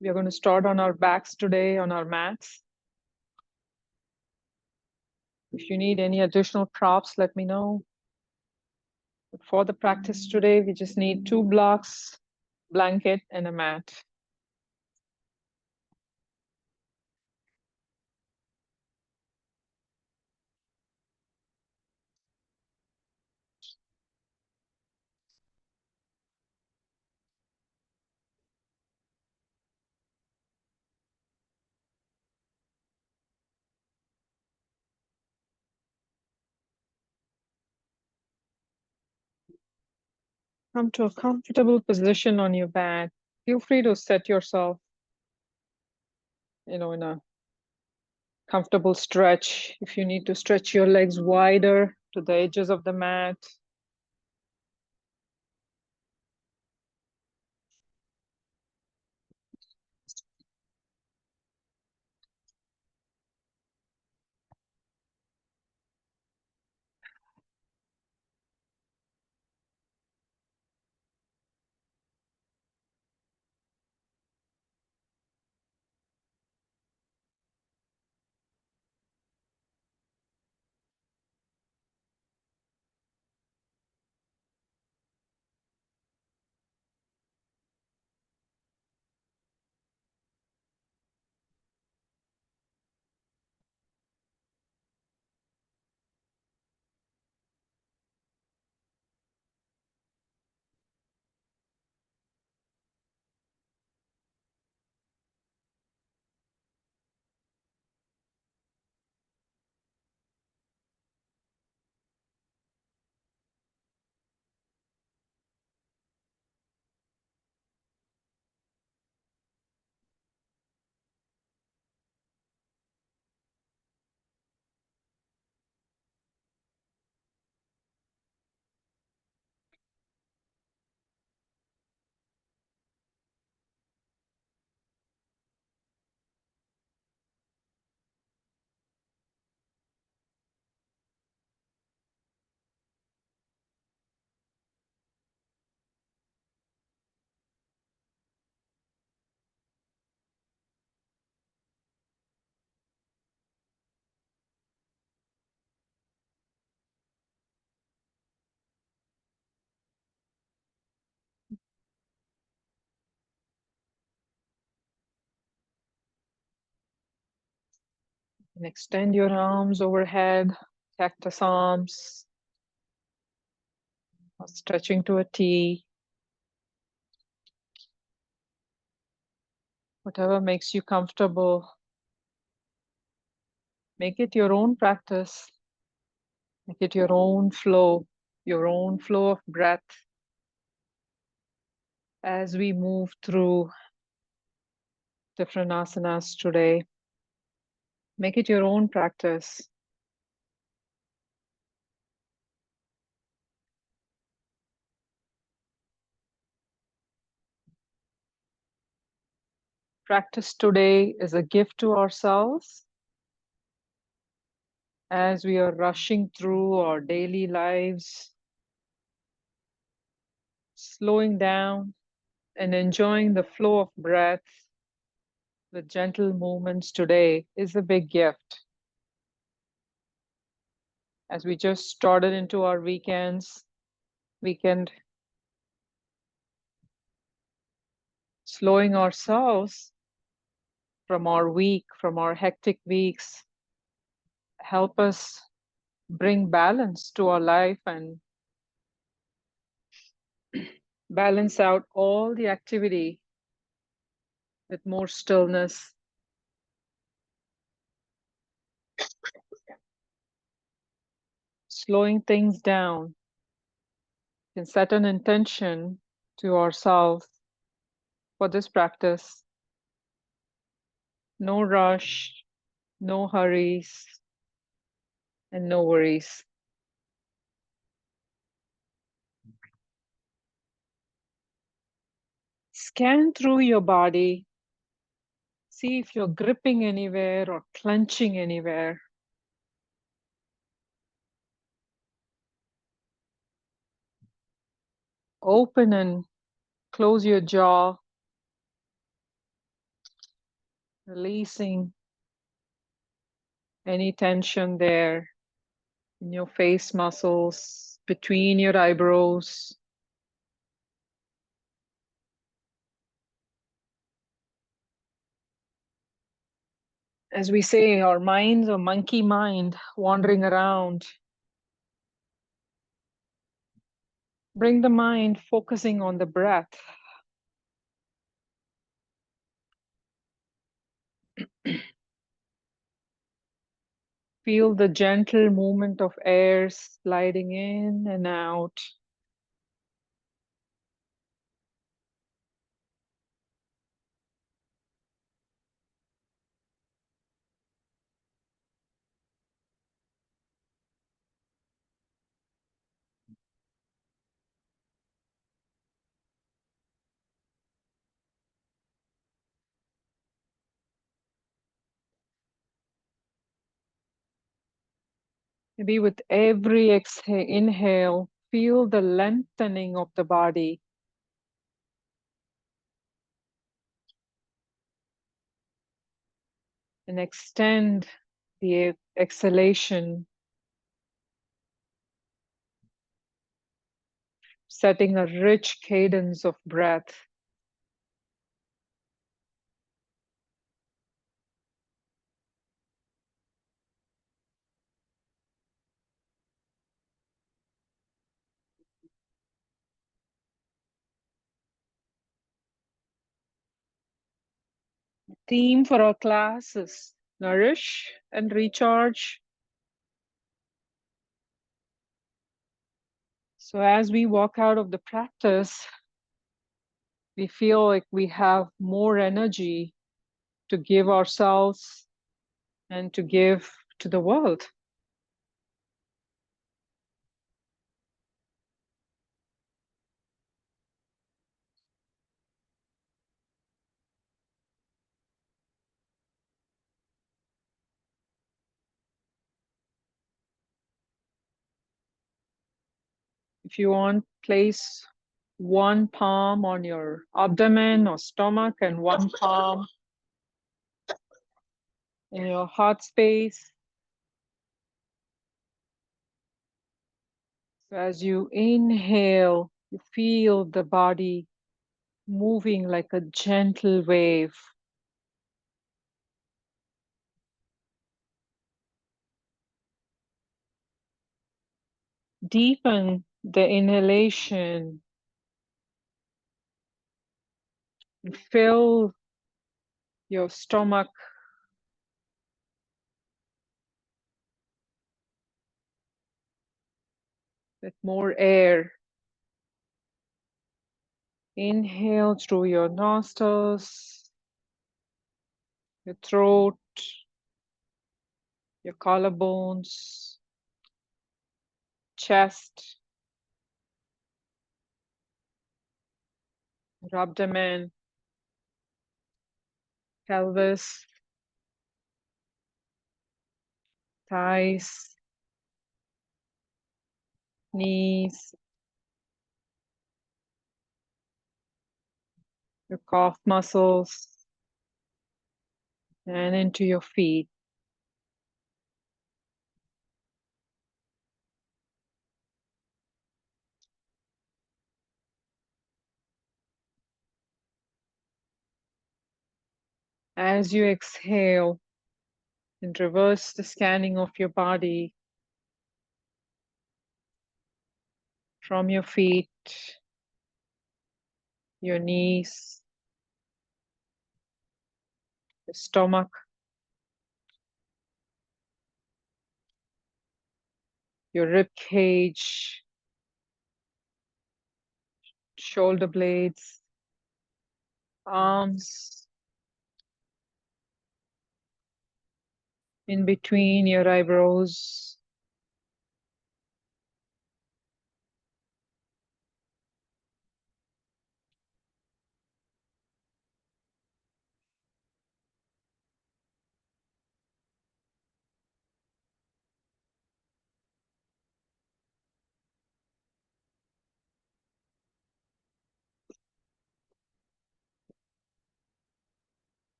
we're going to start on our backs today on our mats. If you need any additional props, let me know. But for the practice today, we just need 2 blocks, blanket, and a mat. Come to a comfortable position on your back. Feel free to set yourself, in a comfortable stretch. If you need to stretch your legs wider to the edges of the mat. And extend your arms overhead, cactus arms, or stretching to a T. Whatever makes you comfortable. Make it your own practice. Make it your own flow of breath as we move through different asanas today. Make it your own practice. Practice today is a gift to ourselves as we are rushing through our daily lives, slowing down and enjoying the flow of breath with gentle movements today is a big gift. As we just started into our weekend, slowing ourselves from our hectic weeks, help us bring balance to our life and balance out all the activity with more stillness. Slowing things down can set an intention to ourselves for this practice. No rush, no hurries, and no worries. Scan through your body. See if you're gripping anywhere or clenching anywhere. Open and close your jaw releasing any tension there in your face muscles, between your eyebrows. As we say, our mind's a monkey mind wandering around. Bring the mind focusing on the breath. Feel the gentle movement of air sliding in and out. Maybe with every exhale, inhale, feel the lengthening of the body. And extend the exhalation, setting a rich cadence of breath. Theme for our class is nourish and recharge. So as we walk out of the practice, we feel like we have more energy to give ourselves and to give to the world. If you want, place one palm on your abdomen or stomach and one palm in your heart space. So as you inhale, you feel the body moving like a gentle wave. Deepen the inhalation and fill your stomach with more air. Inhale through your nostrils, your throat, your collarbones, chest, your abdomen, pelvis, thighs, knees, your calf muscles, and into your feet. As you exhale and reverse the scanning of your body from your feet, your knees, your stomach, your rib cage, shoulder blades, arms, in between your eyebrows,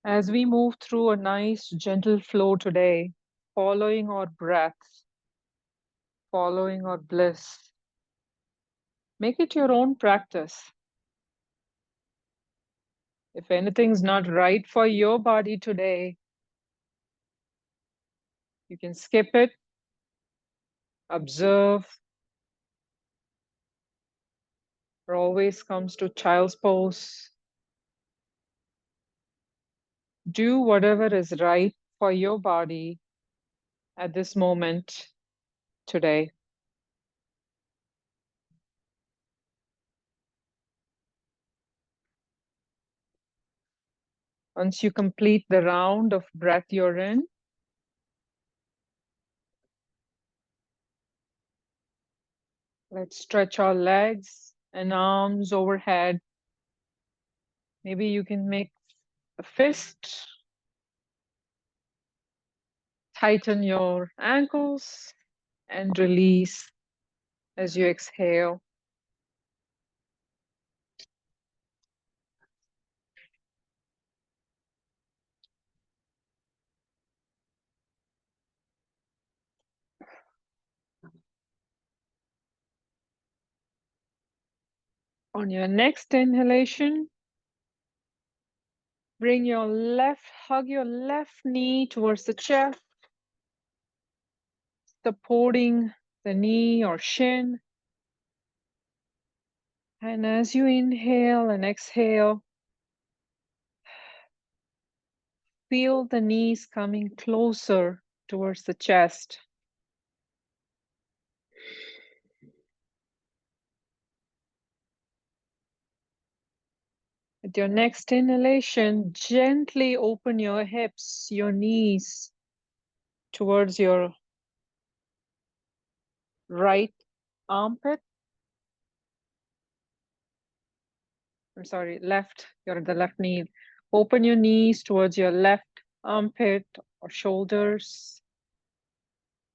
As we move through a nice, gentle flow today, following our breath, following our bliss, make it your own practice. If anything's not right for your body today, you can skip it, observe, or always comes to child's pose. Do whatever is right for your body at this moment today. Once you complete the round of breath you're in, let's stretch our legs and arms overhead. Maybe you can make a fist, tighten your ankles, and release as you exhale. On your next inhalation, hug your left knee towards the chest, supporting the knee or shin. And as you inhale and exhale, feel the knees coming closer towards the chest. With your next inhalation, gently open your hips, your knees towards your right armpit. I'm sorry, the left knee. Open your knees towards your left armpit or shoulders,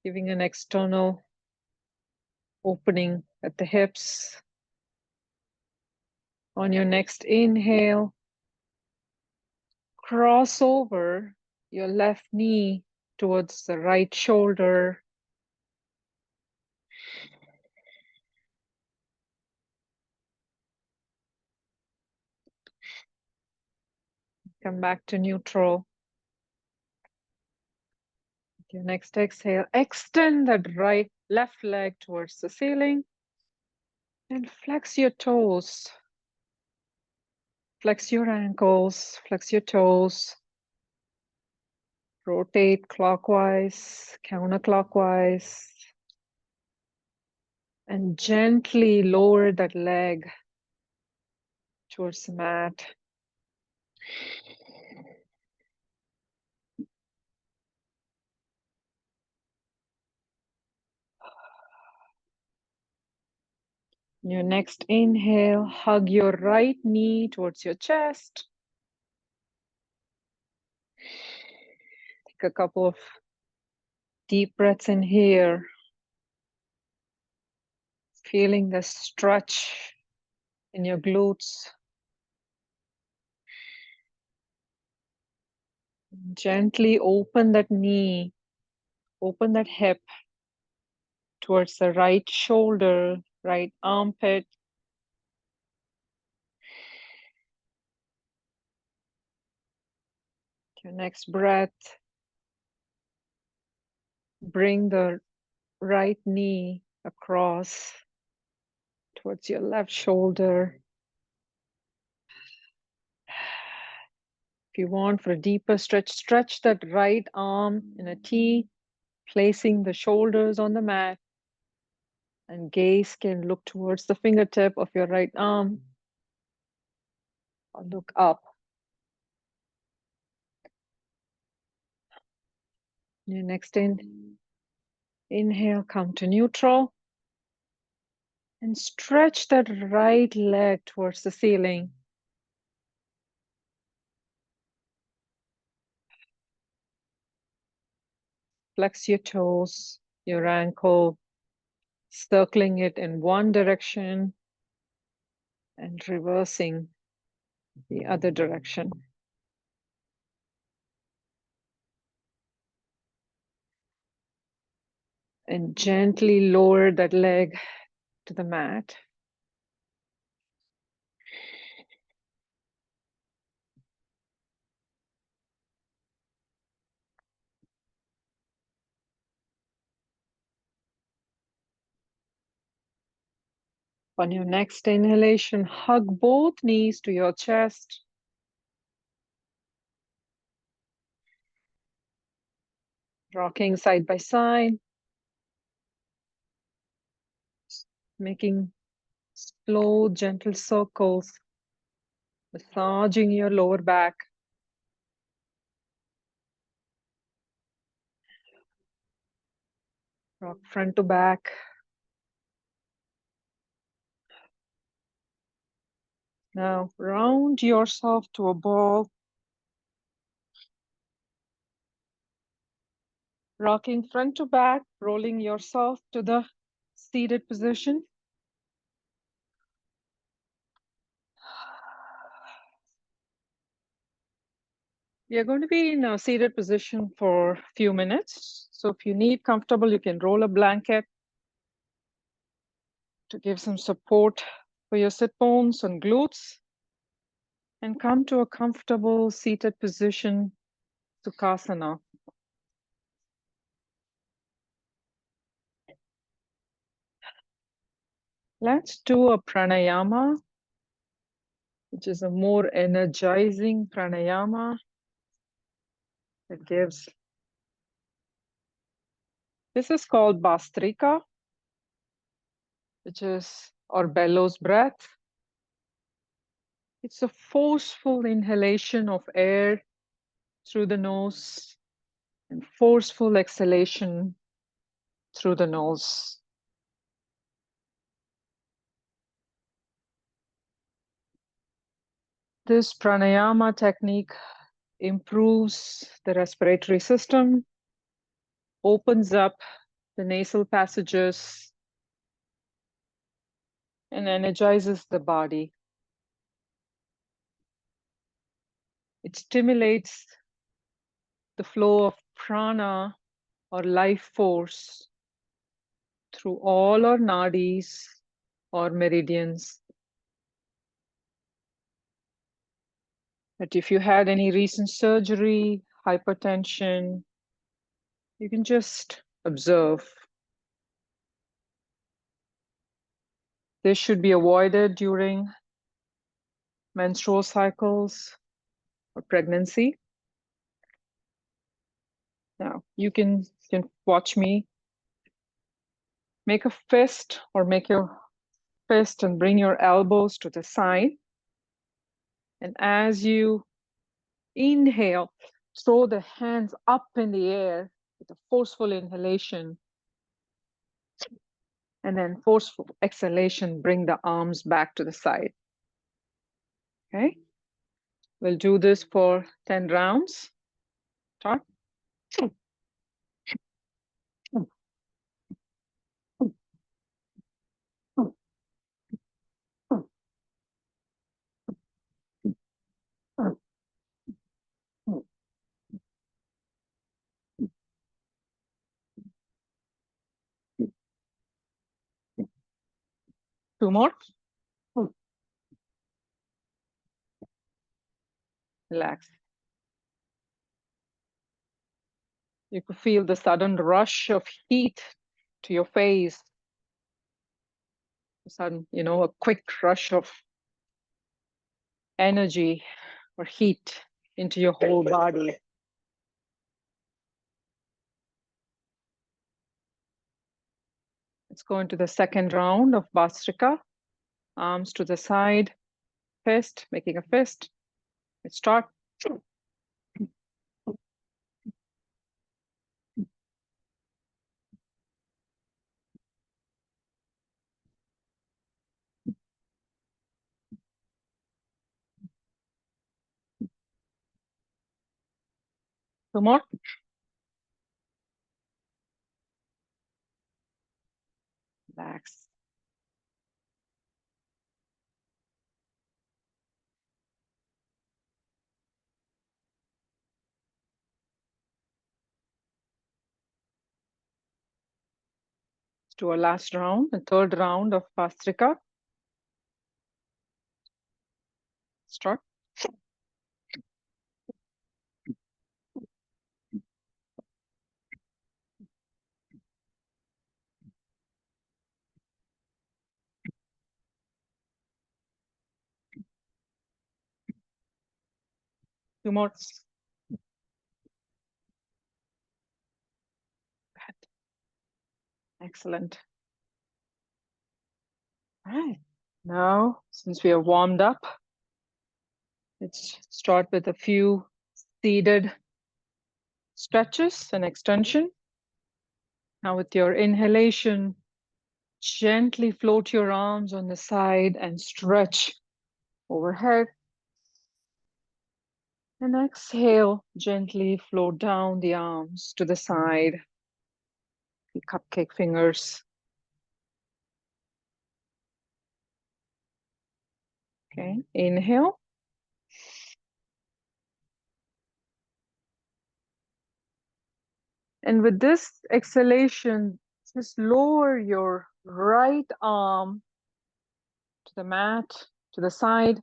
giving an external opening at the hips. On your next inhale, cross over your left knee towards the right shoulder. Come back to neutral. Your next exhale, extend that left leg towards the ceiling and flex your toes. Flex your ankles, flex your toes. Rotate clockwise, counterclockwise, and gently lower that leg towards the mat. Your next inhale, hug your right knee towards your chest. Take a couple of deep breaths in here, feeling the stretch in your glutes. Gently open that knee, open that hip towards the right shoulder, right armpit. Your next breath, bring the right knee across towards your left shoulder. If you want for a deeper stretch, stretch that right arm in a T, placing the shoulders on the mat, and gaze can look towards the fingertip of your right arm or look up. Your next inhale, come to neutral and stretch that right leg towards the ceiling. Flex your toes, your ankle, circling it in one direction and reversing the other direction. And gently lower that leg to the mat. On your next inhalation, hug both knees to your chest. Rocking side by side. Making slow, gentle circles. Massaging your lower back. Rock front to back. Now round yourself to a ball. Rocking front to back, rolling yourself to the seated position. We are going to be in a seated position for a few minutes. So if you need comfortable, you can roll a blanket to give some support for your sit bones and glutes. And come to a comfortable seated position, Sukhasana. Let's do a pranayama, which is a more energizing pranayama. It gives, this is called Bhastrika, which is, or bellows breath. It's a forceful inhalation of air through the nose and forceful exhalation through the nose. This pranayama technique improves the respiratory system, opens up the nasal passages, and energizes the body. It stimulates the flow of prana or life force through all our nadis or meridians. But if you had any recent surgery, hypertension, you can just observe. This should be avoided during menstrual cycles or pregnancy. Now, you can watch me make a fist or make your fist and bring your elbows to the side. And as you inhale, throw the hands up in the air with a forceful inhalation. And then forceful exhalation, bring the arms back to the side. Okay? We'll do this for 10 rounds. Start. Two more. Relax. You could feel the sudden rush of heat to your face. Sudden, a quick rush of energy or heat into your whole body. Let's go into the second round of Bhastrika. Arms to the side, fist, making a fist. Let's start. Two more. Relax. to our last round, the third round of Pastrika. Start. Two more. Excellent. All right. Now, since we are warmed up, let's start with a few seated stretches and extension. Now, with your inhalation, gently float your arms on the side and stretch overhead. And exhale, gently float down the arms to the side, the cupcake fingers. Okay, inhale. And with this exhalation, just lower your right arm to the mat, to the side.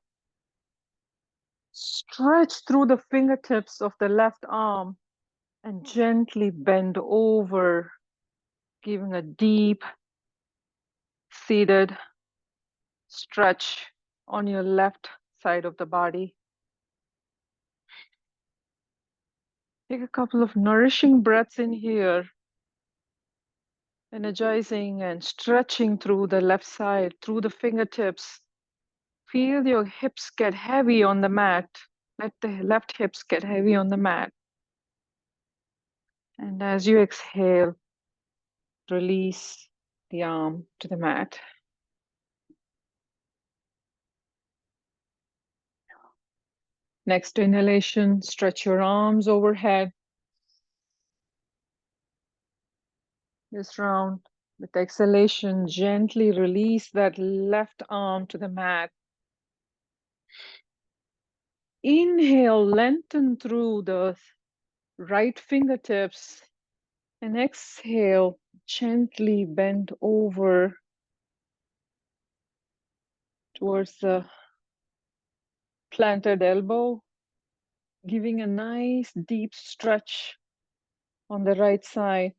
Stretch through the fingertips of the left arm and gently bend over, giving a deep seated stretch on your left side of the body. Take a couple of nourishing breaths in here, energizing and stretching through the left side, through the fingertips. Feel your hips get heavy on the mat. Let the left hips get heavy on the mat. And as you exhale, release the arm to the mat. Next inhalation, stretch your arms overhead. This round, with exhalation, gently release that left arm to the mat. Inhale, lengthen through the right fingertips. And exhale, gently bend over towards the planted elbow, giving a nice deep stretch on the right side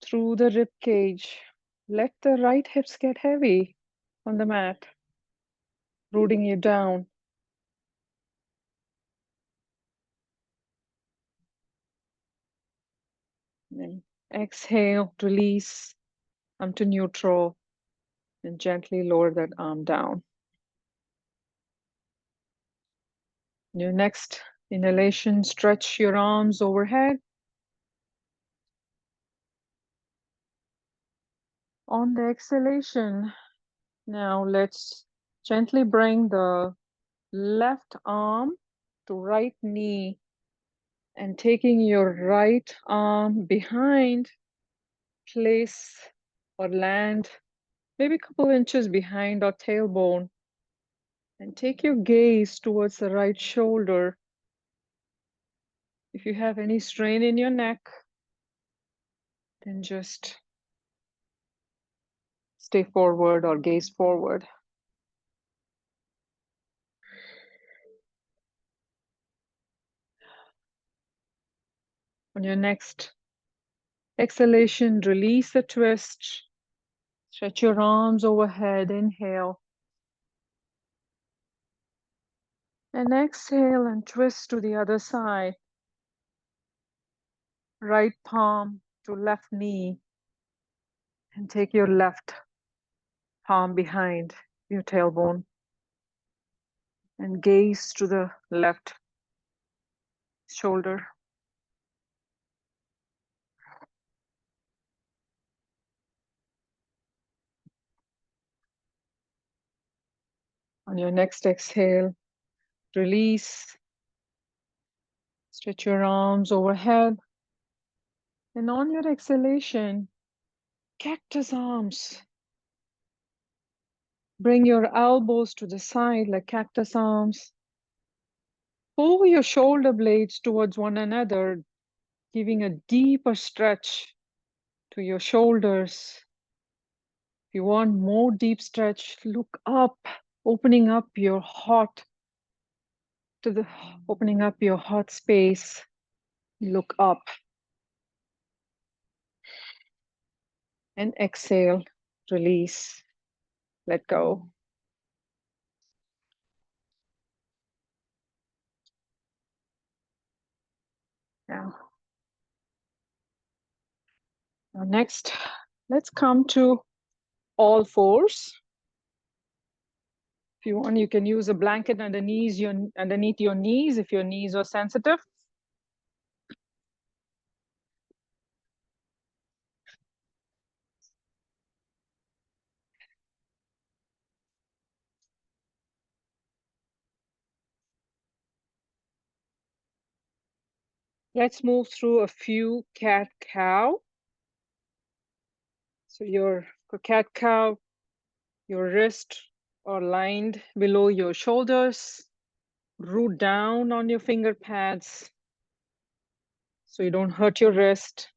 through the rib cage. Let the right hips get heavy on the mat, rooting you down. And exhale, release, come to neutral, and gently lower that arm down. Your next inhalation, stretch your arms overhead. On the exhalation, now let's gently bring the left arm to right knee and taking your right arm behind, place or land maybe a couple inches behind our tailbone, and take your gaze towards the right shoulder. If you have any strain in your neck, then just stay forward or gaze forward. On your next exhalation, release the twist. Stretch your arms overhead, inhale. And exhale and twist to the other side. Right palm to left knee. And take your left palm behind your tailbone. And gaze to the left shoulder. On your next exhale, release. Stretch your arms overhead. And on your exhalation, cactus arms. Bring your elbows to the side like cactus arms. Pull your shoulder blades towards one another, giving a deeper stretch to your shoulders. If you want more deep stretch, look up, opening up your heart opening up your heart space. Look up and exhale, release, let go. Now next, let's come to all fours. If you want, you can use a blanket underneath your knees if your knees are sensitive. Let's move through a few cat-cow. So your cat-cow, your wrists are lined below your shoulders. Root down on your finger pads so you don't hurt your wrist.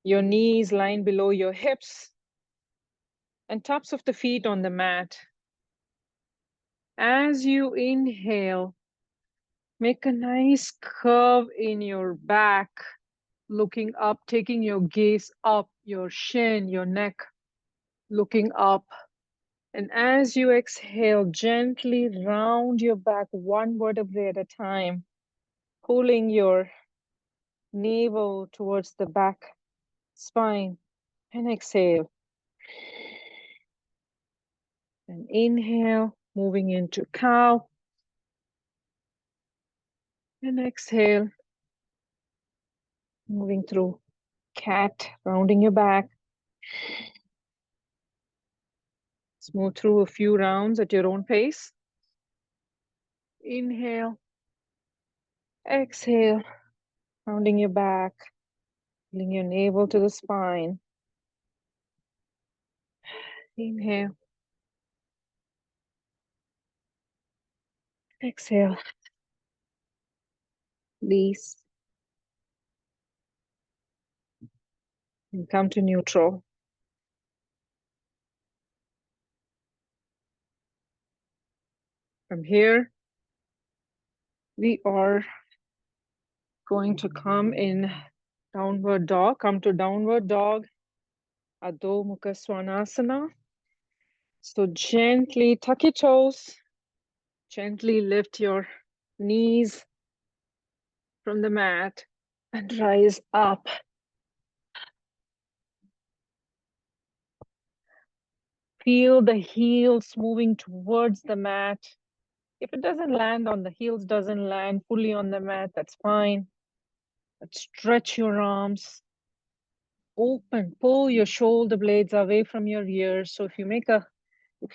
Your knees line below your hips and tops of the feet on the mat. As you inhale, make a nice curve in your back, looking up, taking your gaze up, your shin, your neck, looking up. And as you exhale, gently round your back one vertebrae at a time, pulling your navel towards the back spine, and exhale. And inhale, moving into cow. And exhale, moving through cat, rounding your back. Let's move through a few rounds at your own pace. Inhale, exhale, rounding your back, pulling your navel to the spine. Inhale, exhale, release, and come to neutral. From here, we are going to come in downward dog, come to downward dog, Adho Mukha Svanasana. So gently tuck your toes, gently lift your knees from the mat and rise up. Feel the heels moving towards the mat. If it doesn't land on the heels, doesn't land fully on the mat, that's fine. But stretch your arms. Open, pull your shoulder blades away from your ears. So if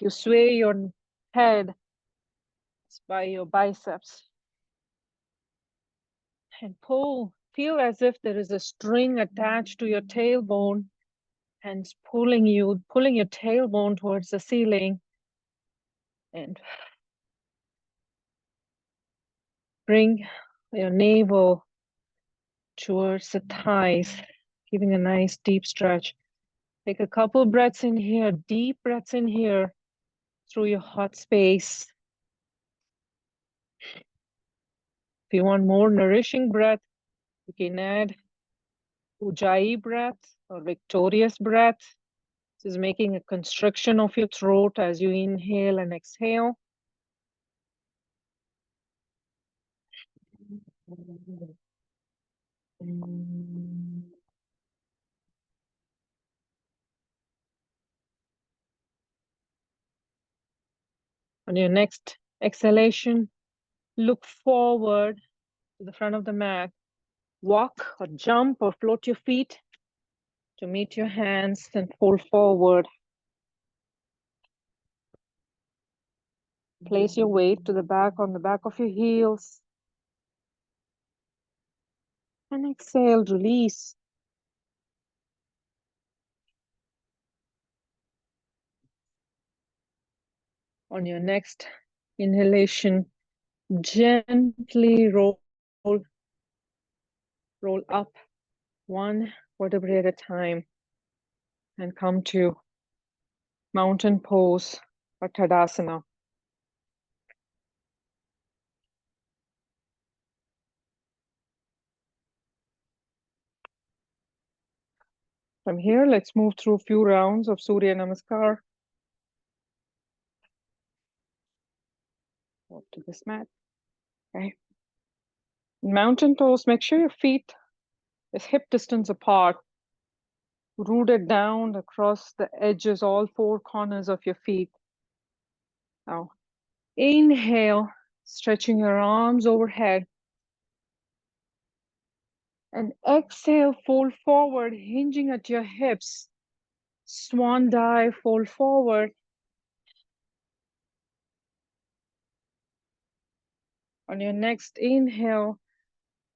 you sway your head, it's by your biceps. And pull, feel as if there is a string attached to your tailbone and it's pulling your tailbone towards the ceiling. And bring your navel towards the thighs, giving a nice deep stretch. Take a couple breaths in here, deep breaths in here through your heart space. If you want more nourishing breath, you can add Ujjayi breath or victorious breath. This is making a constriction of your throat as you inhale and exhale. On your next exhalation, look forward to the front of the mat. Walk or jump or float your feet to meet your hands and fold forward. Place your weight to the back on the back of your heels. And exhale, release. On your next inhalation, gently roll up. 1, vertebrae at a time, and come to mountain pose or Tadasana. From here, let's move through a few rounds of Surya Namaskar. Up to this mat. Okay. Mountain pose, make sure your feet is hip distance apart, rooted down across the edges, all four corners of your feet. Now, inhale, stretching your arms overhead. And exhale, fold forward, hinging at your hips. Swan dive, fold forward. On your next inhale,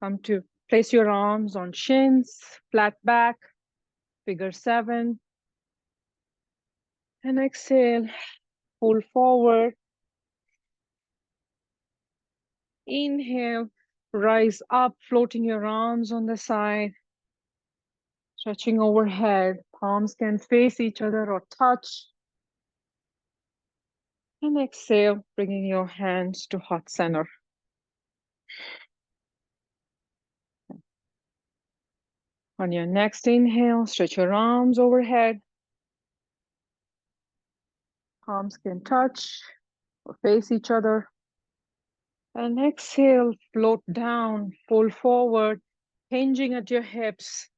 come to place your arms on shins, flat back, figure 7. And exhale, fold forward. Inhale, rise up, floating your arms on the side, stretching overhead. Palms can face each other or touch. And exhale, bringing your hands to heart center. On your next inhale, stretch your arms overhead. Palms can touch or face each other. And exhale, float down, fold forward, hinging at your hips.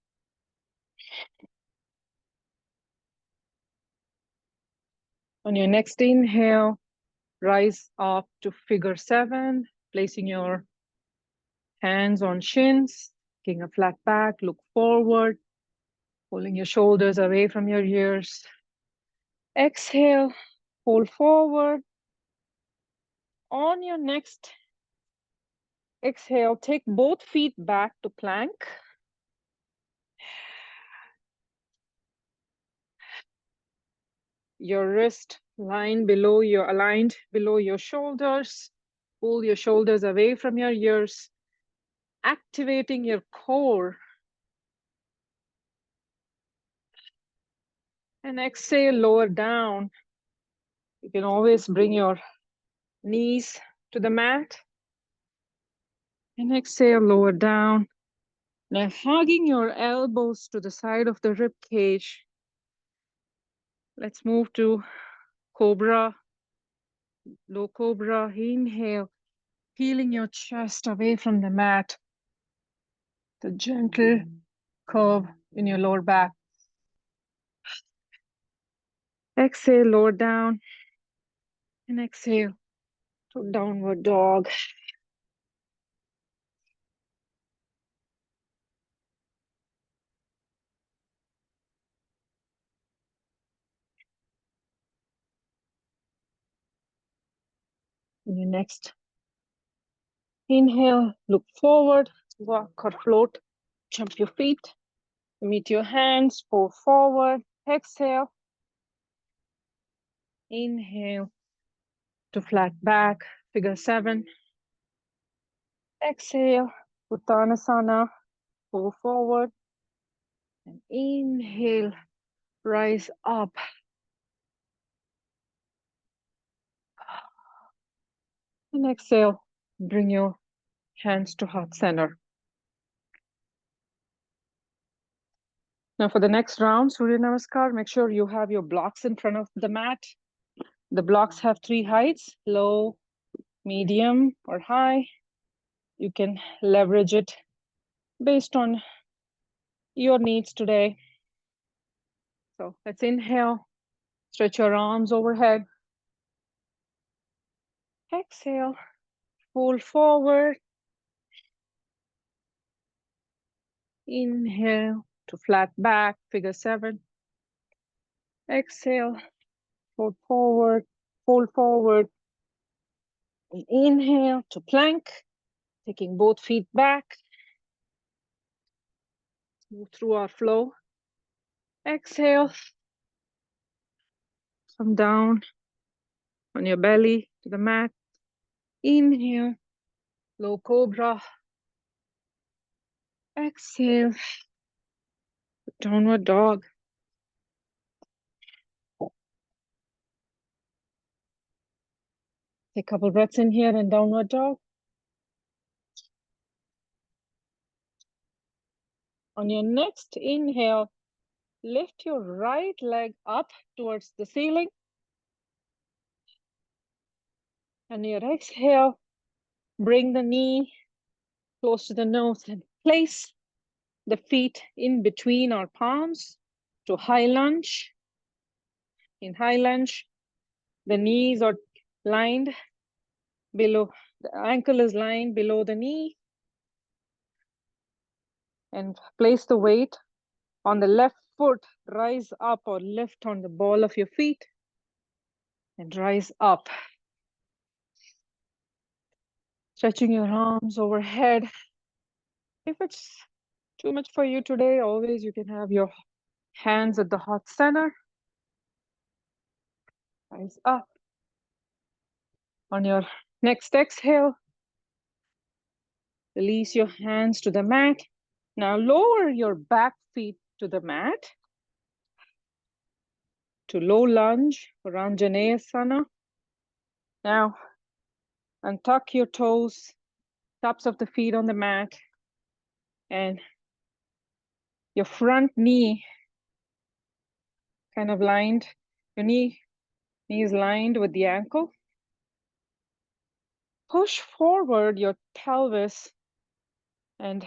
On your next inhale, rise up to figure 7, placing your hands on shins, taking a flat back, look forward, pulling your shoulders away from your ears. Exhale, fold forward. On your next exhale, take both feet back to plank. Your wrist aligned below your shoulders. Pull your shoulders away from your ears, activating your core. And exhale, lower down. You can always bring your knees to the mat. And exhale, lower down. Now hugging your elbows to the side of the rib cage. Let's move to cobra, low cobra. Inhale, peeling your chest away from the mat. The gentle curve in your lower back. Exhale, lower down. And exhale to downward dog. In your next inhale, look forward, walk or float, jump your feet, meet your hands, pull forward, exhale. Inhale to flat back, figure 7. Exhale, Uttanasana, pull forward. And inhale, rise up. And exhale, bring your hands to heart center. Now for the next round, Surya Namaskar, make sure you have your blocks in front of the mat. The blocks have 3 heights, low, medium, or high. You can leverage it based on your needs today. So let's inhale, stretch your arms overhead. Exhale, fold forward. Inhale to flat back, figure 7. Exhale, fold forward, fold forward. And inhale to plank, taking both feet back. Move through our flow. Exhale, come down on your belly to the mat. Inhale, low cobra. Exhale, Downward dog. Take a couple breaths in here and downward dog. On your next inhale, lift your right leg up towards the ceiling. And your exhale, bring the knee close to the nose and place the feet in between our palms to high lunge. In high lunge, the knees are lined below, the ankle is lined below the knee. And place the weight on the left foot, rise up or lift on the ball of your feet and rise up. Stretching your arms overhead. If it's too much for you today, always you can have your hands at the heart center. Rise up. On your next exhale, release your hands to the mat. Now lower your back feet to the mat to low lunge or Anjaneyasana. Now untuck your toes, tops of the feet on the mat, and your front knee kind of lined, your knee is lined with the ankle. Push forward your pelvis and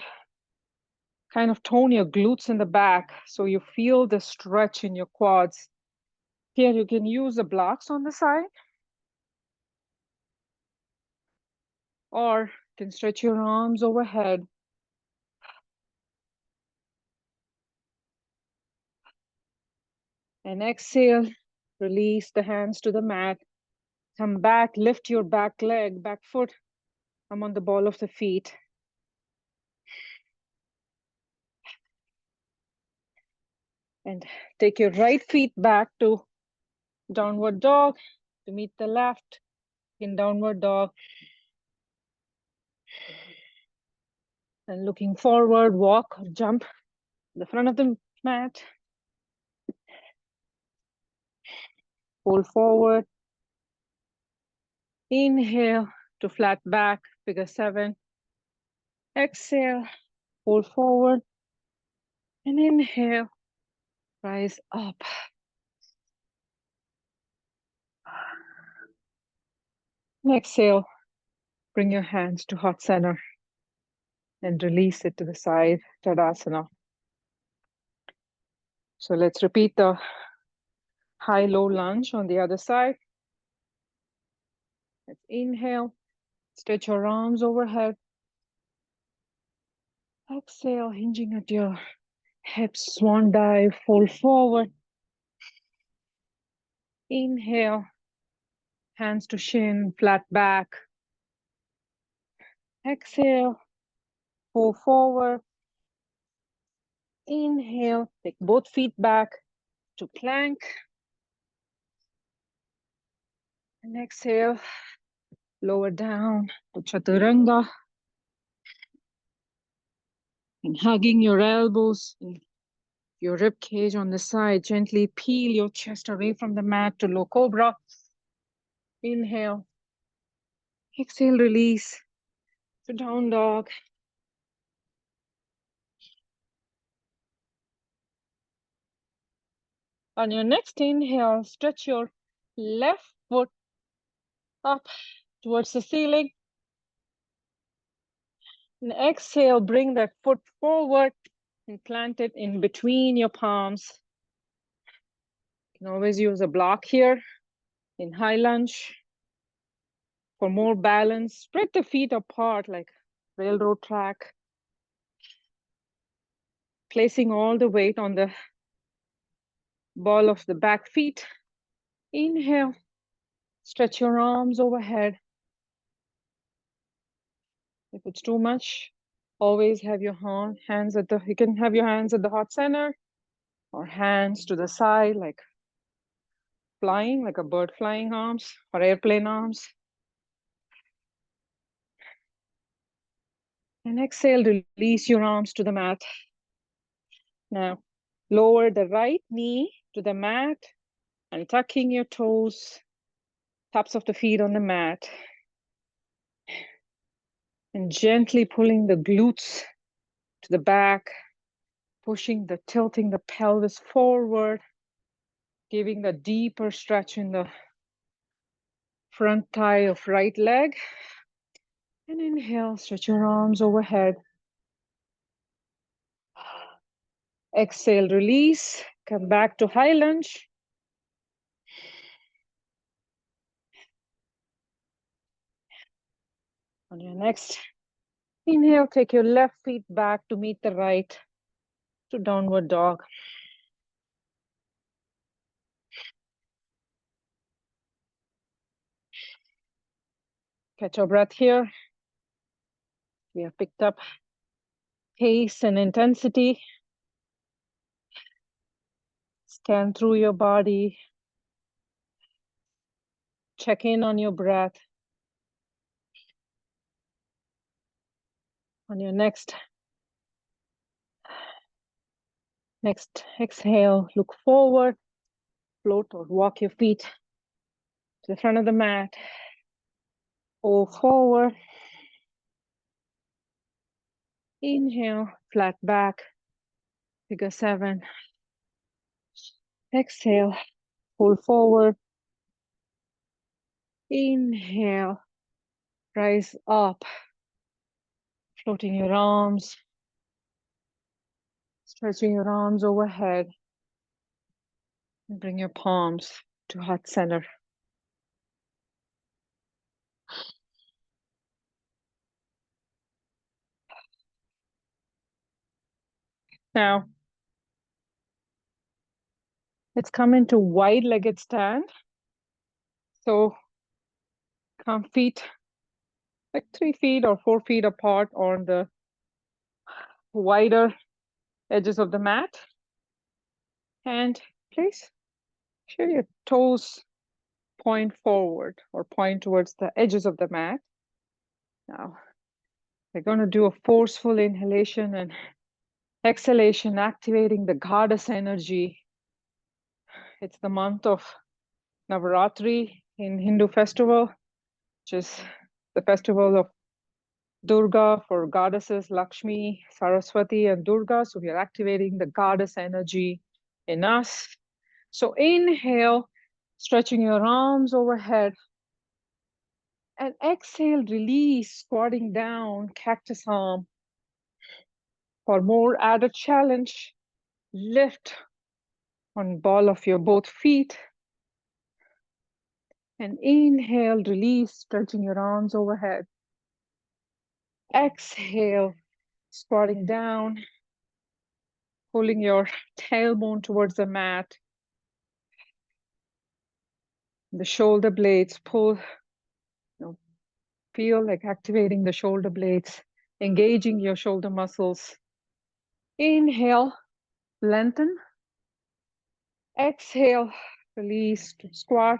kind of tone your glutes in the back so you feel the stretch in your quads. Here you can use the blocks on the side, or you can stretch your arms overhead. And exhale, release the hands to the mat. Come back, lift your back leg, back foot. I'm on the ball of the feet. And take your right feet back to downward dog to meet the left in downward dog. And looking forward, walk or jump the front of the mat. Pull forward. Inhale to flat back, figure 7. Exhale, pull forward. And inhale, rise up. And exhale, bring your hands to heart center and release it to the side, Tadasana. So let's repeat the high-low lunge on the other side. Let's inhale, stretch your arms overhead. Exhale, hinging at your hips, swan dive, fold forward. Inhale, hands to shin, flat back. Exhale, pull forward. Inhale, take both feet back to plank. And exhale, lower down to chaturanga. And hugging your elbows, your rib cage on the side, gently peel your chest away from the mat to low cobra. Inhale. Exhale, release to down dog. On your next inhale, stretch your left foot up towards the ceiling. And exhale, bring that foot forward and plant it in between your palms. You can always use a block here in high lunge. For more balance, spread the feet apart like railroad track. Placing all the weight on the ball of the back feet. Inhale, stretch your arms overhead. If it's too much, always have your hands at the, you can have your hands at the heart center or hands to the side like flying, like a bird flying arms or airplane arms. And exhale, release your arms to the mat. Now, Lower the right knee to the mat and tucking your toes, tops of the feet on the mat. And gently pulling the glutes to the back, tilting the pelvis forward, giving a deeper stretch in the front thigh of right leg. And inhale, stretch your arms overhead. Exhale, release, come back to high lunge. On your next inhale, take your left feet back to meet the right to downward dog. Catch your breath here. We have picked up pace and intensity. Scan through your body. Check in on your breath. On your next exhale, look forward, float or walk your feet to the front of the mat. Or forward. Inhale, flat back, figure 7. Exhale, pull forward. Inhale, rise up, floating your arms, stretching your arms overhead, and bring your palms to heart center. Now, let's come into wide-legged stand. So, come feet like 3 feet or 4 feet apart on the wider edges of the mat. And please, sure your toes point forward or point towards the edges of the mat. Now, we're going to do a forceful inhalation and exhalation, activating the goddess energy. It's the month of Navaratri in Hindu festival, which is the festival of Durga for goddesses Lakshmi, Saraswati, and Durga. So we are activating the goddess energy in us. So inhale, stretching your arms overhead. And exhale, release, squatting down, cactus arm. For more added challenge, lift on ball of your both feet. And inhale, release, stretching your arms overhead. Exhale, squatting down, pulling your tailbone towards the mat. The shoulder blades pull, feel like activating the shoulder blades, engaging your shoulder muscles. Inhale, lengthen. Exhale, release to squat.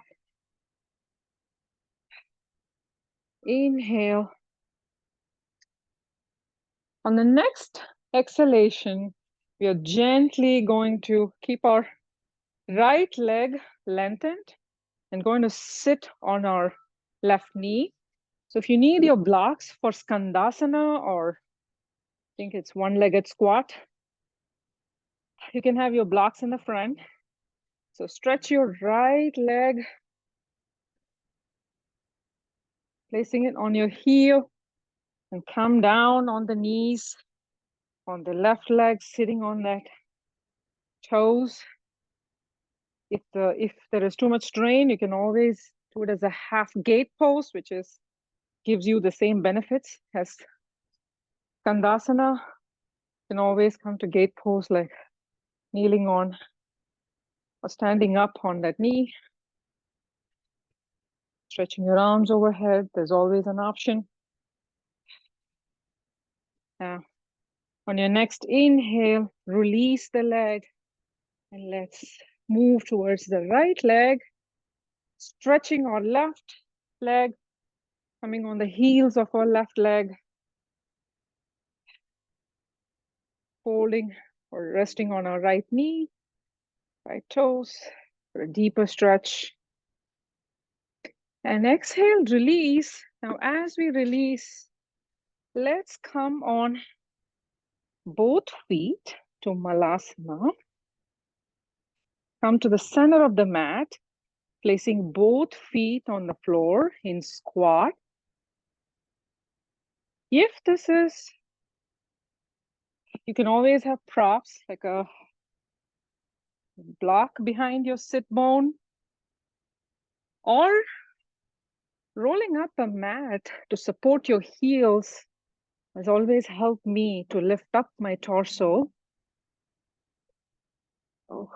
Inhale. On the next exhalation, we are gently going to keep our right leg lengthened and going to sit on our left knee. So if you need your blocks for Skandasana, or I think it's one-legged squat, you can have your blocks in the front. So stretch your right leg, placing it on your heel, and come down on the knees, on the left leg, sitting on that toes. If there is too much strain, you can always do it as a half gate pose, which gives you the same benefits as Skandasana. You can always come to gate pose, like kneeling on or standing up on that knee. Stretching your arms overhead, there's always an option. Now, on your next inhale, release the leg, and let's move towards the right leg, stretching our left leg, coming on the heels of our left leg, folding or resting on our right knee, right toes for a deeper stretch. And exhale, release. Now, as we release, let's come on both feet to Malasana. Come to the center of the mat, placing both feet on the floor in squat. If this is, you can always have props like a block behind your sit bone, or rolling up a mat to support your heels has always helped me to lift up my torso. Oh.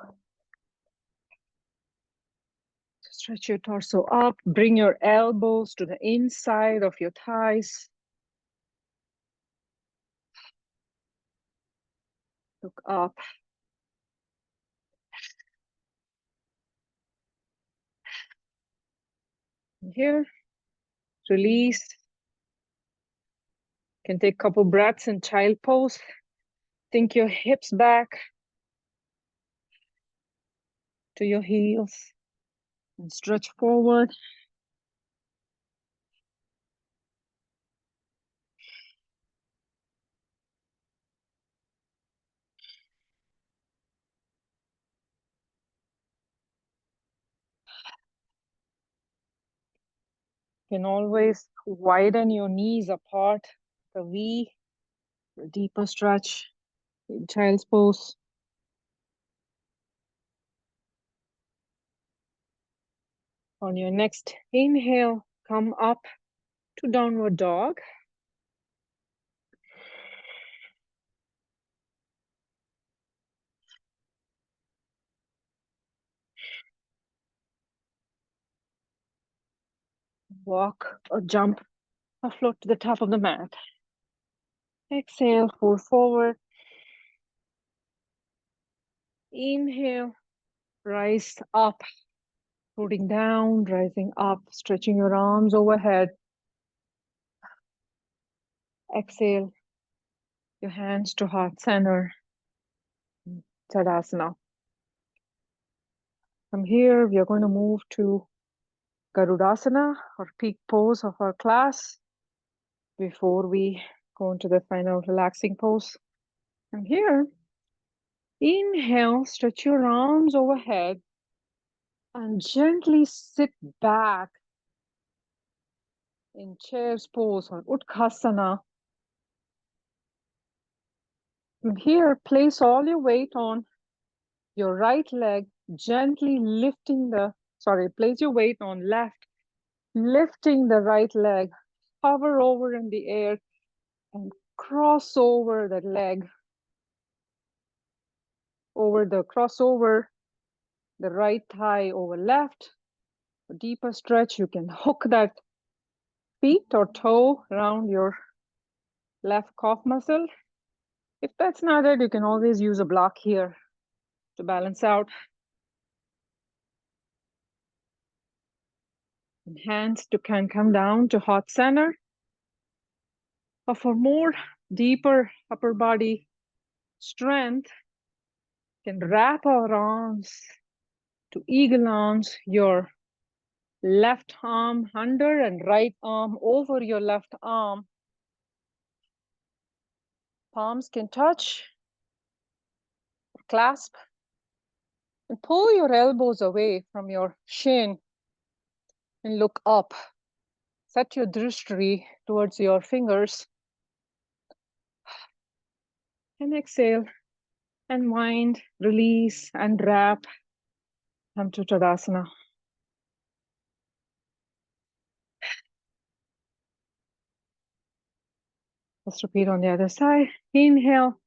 Stretch your torso up, bring your elbows to the inside of your thighs. Look up. And here, release. You can take a couple breaths in child pose. Think your hips back to your heels and stretch forward. You can always widen your knees apart, the V, a deeper stretch in child's pose. On your next inhale, come up to downward dog. Walk or jump or float to the top of the mat. Exhale, fold forward. Inhale, rise up, floating down, rising up, stretching your arms overhead. Exhale, your hands to heart center. Tadasana. From here, we are going to move to Garudasana, or peak pose of our class, before we go into the final relaxing pose. From here, inhale, stretch your arms overhead and gently sit back in chair's pose or Utkatasana. From here, place all your weight on your right leg, gently lifting place your weight on left, lifting the right leg, hover over in the air and cross over that leg, crossover the right thigh over left. A deeper stretch, you can hook that feet or toe around your left calf muscle. If that's not it, you can always use a block here to balance out. And hands can come down to heart center. But for more deeper upper body strength, you can wrap our arms to eagle arms, your left arm under and right arm over your left arm. Palms can touch, clasp, and pull your elbows away from your shin and look up. Set your drishtri towards your fingers. And exhale, unwind, release, and wrap. Come to Tadasana. Let's repeat on the other side. Inhale,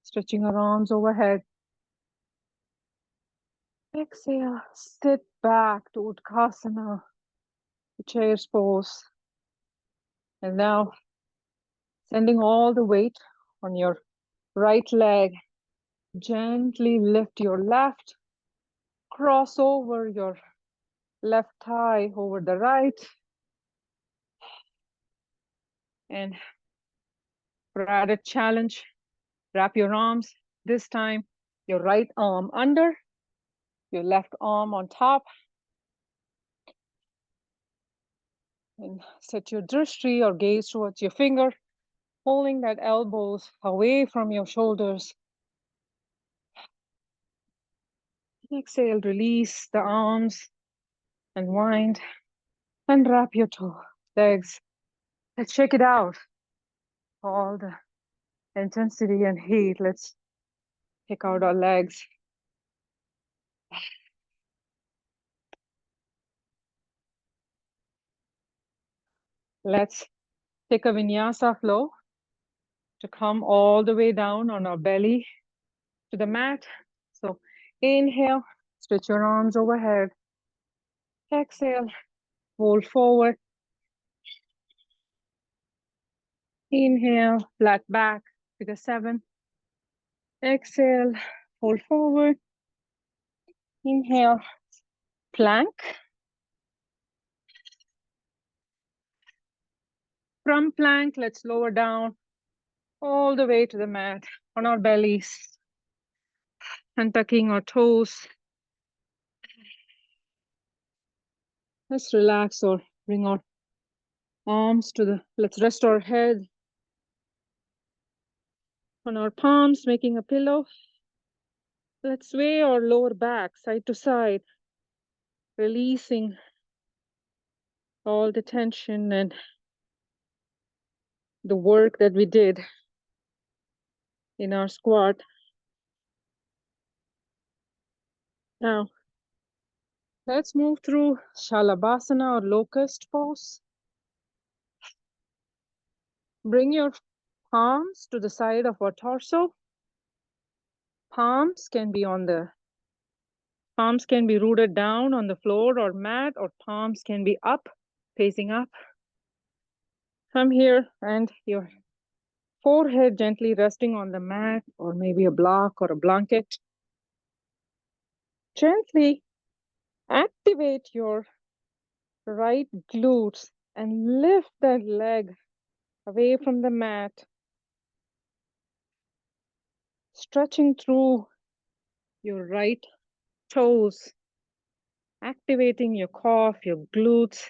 stretching our arms overhead. Exhale, sit back to Utkatasana, the chair's pose. And now, sending all the weight on your right leg, gently lift your left, cross over your left thigh over the right. And for added challenge, Wrap your arms. This time, your right arm under, your left arm on top. And set your drishti or gaze towards your finger, holding that elbows away from your shoulders. Exhale, release the arms, unwind, and wrap your legs. Let's shake it out. All the intensity and heat. Let's take out our legs. Let's take a vinyasa flow to come all the way down on our belly to the mat. So inhale, stretch your arms overhead. Exhale, fold forward. Inhale, flat back, figure 7. Exhale, fold forward. Inhale, plank. From plank, let's lower down all the way to the mat on our bellies, untucking our toes. Let's relax or bring our arms to let's rest our head on our palms, making a pillow. Let's sway our lower back side to side, releasing all the tension and the work that we did in our squat. Now, let's move through Shalabhasana or locust pose. Bring your palms to the side of our torso. Palms can be rooted down on the floor or mat, or palms can be up, facing up. From here, and your forehead gently resting on the mat or maybe a block or a blanket. Gently activate your right glutes and lift that leg away from the mat, stretching through your right toes, activating your calf, your glutes,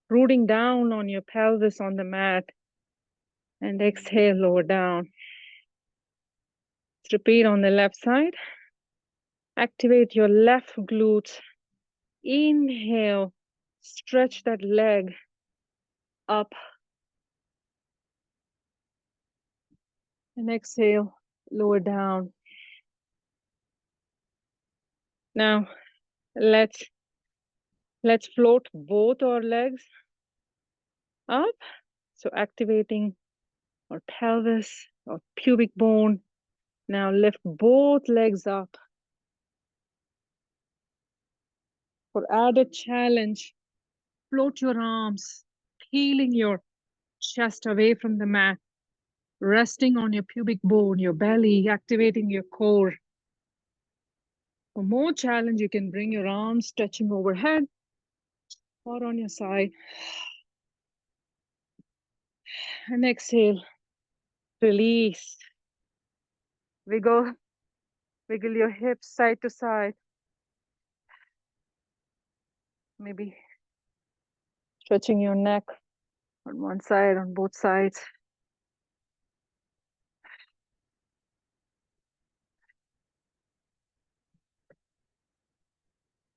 rooting down on your pelvis on the mat, and exhale, lower down. Let's repeat on the left side. Activate your left glutes. Inhale, stretch that leg up. And exhale, lower down. Now, let's float both our legs up. So activating our pelvis, our pubic bone. Now lift both legs up. For added challenge, float your arms, peeling your chest away from the mat, resting on your pubic bone, your belly, activating your core. For more challenge, you can bring your arms stretching overhead or on your side. And exhale, release. Wiggle your hips side to side. Maybe stretching your neck on one side, on both sides.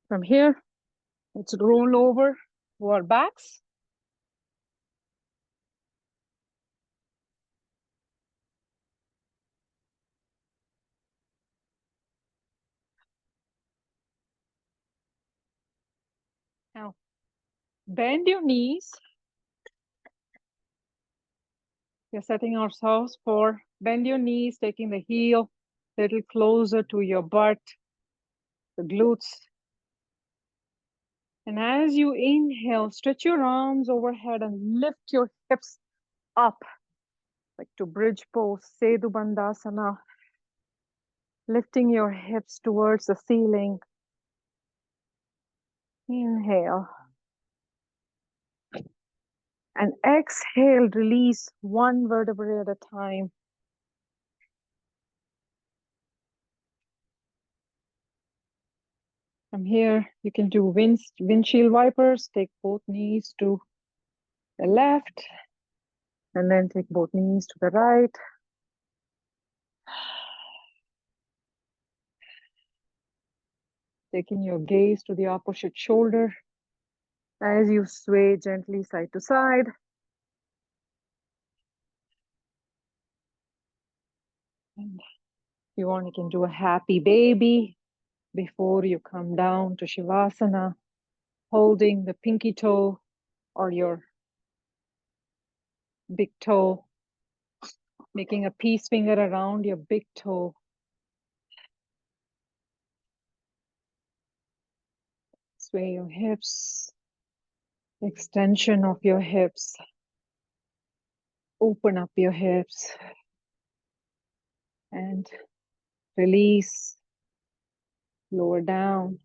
From here, let's roll over to our backs. Now, bend your knees. We're setting ourselves for bend your knees, taking the heel a little closer to your butt, the glutes. And as you inhale, stretch your arms overhead and lift your hips up, like to bridge pose, Sedu Bandhasana. Lifting your hips towards the ceiling. Inhale. And exhale, release one vertebrae at a time. From here, you can do windshield wipers. Take both knees to the left, and then take both knees to the right. Taking your gaze to the opposite shoulder as you sway gently side to side. And if you want, you can do a happy baby before you come down to Shavasana, holding the pinky toe or your big toe, making a peace finger around your big toe. Sway your hips, extension of your hips. Open up your hips and release, lower down.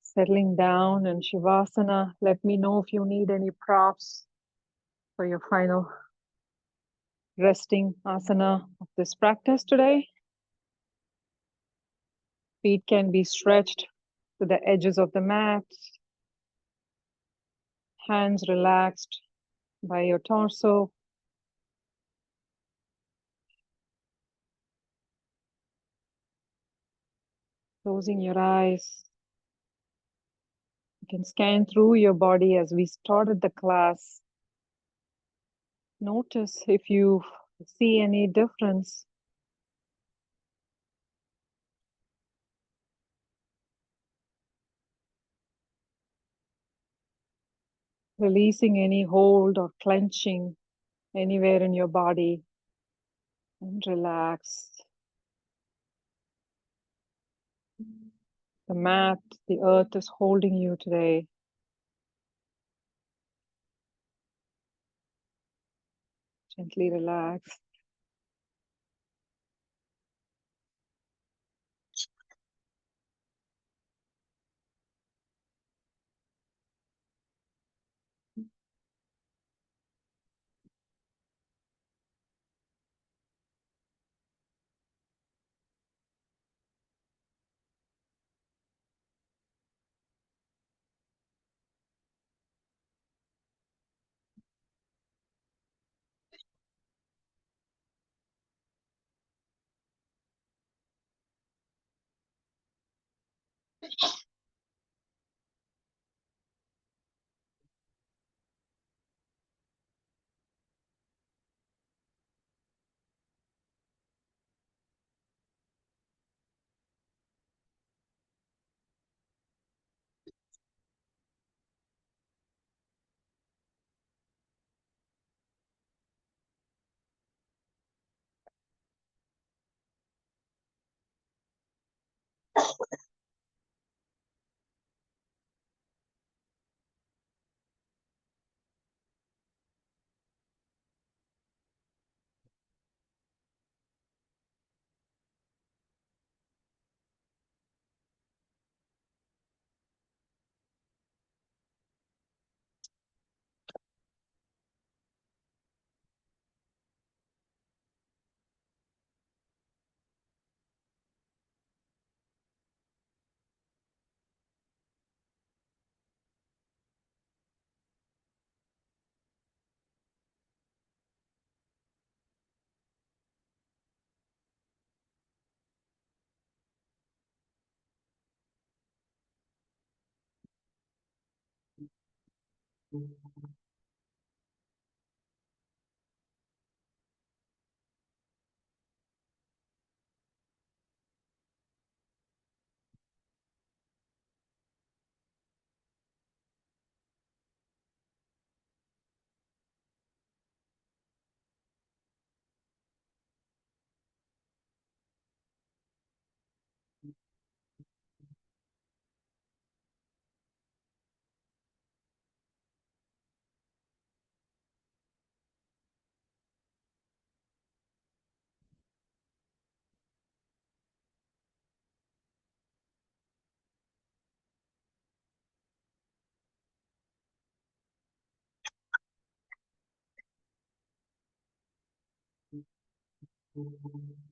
Settling down in Shavasana. Let me know if you need any props for your final resting asana of this practice today. Feet can be stretched to the edges of the mat. Hands relaxed by your torso. Closing your eyes. You can scan through your body as we started the class. Notice if you see any difference. Releasing any hold or clenching anywhere in your body. And relax. The mat, the earth is holding you today. Gently relax. Come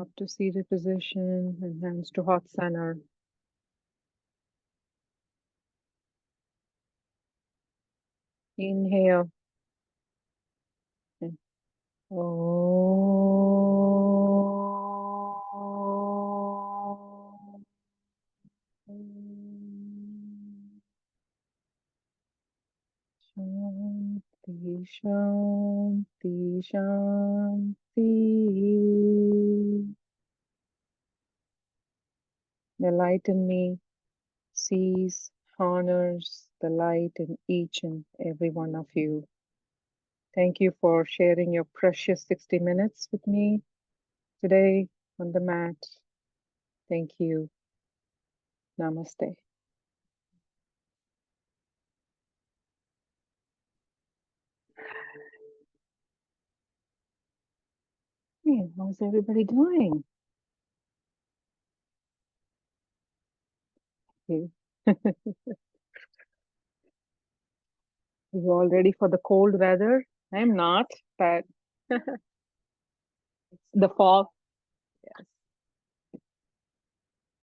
up to seated position and hands to heart center. Inhale. And Om. Shanti, Shanti, Shanti. The light in me sees, honors the light in each and every one of you. Thank you for sharing your precious 60 minutes with me today on the mat. Thank you. Namaste. How's everybody doing? Okay. You all ready for the cold weather? I'm not, but the fall.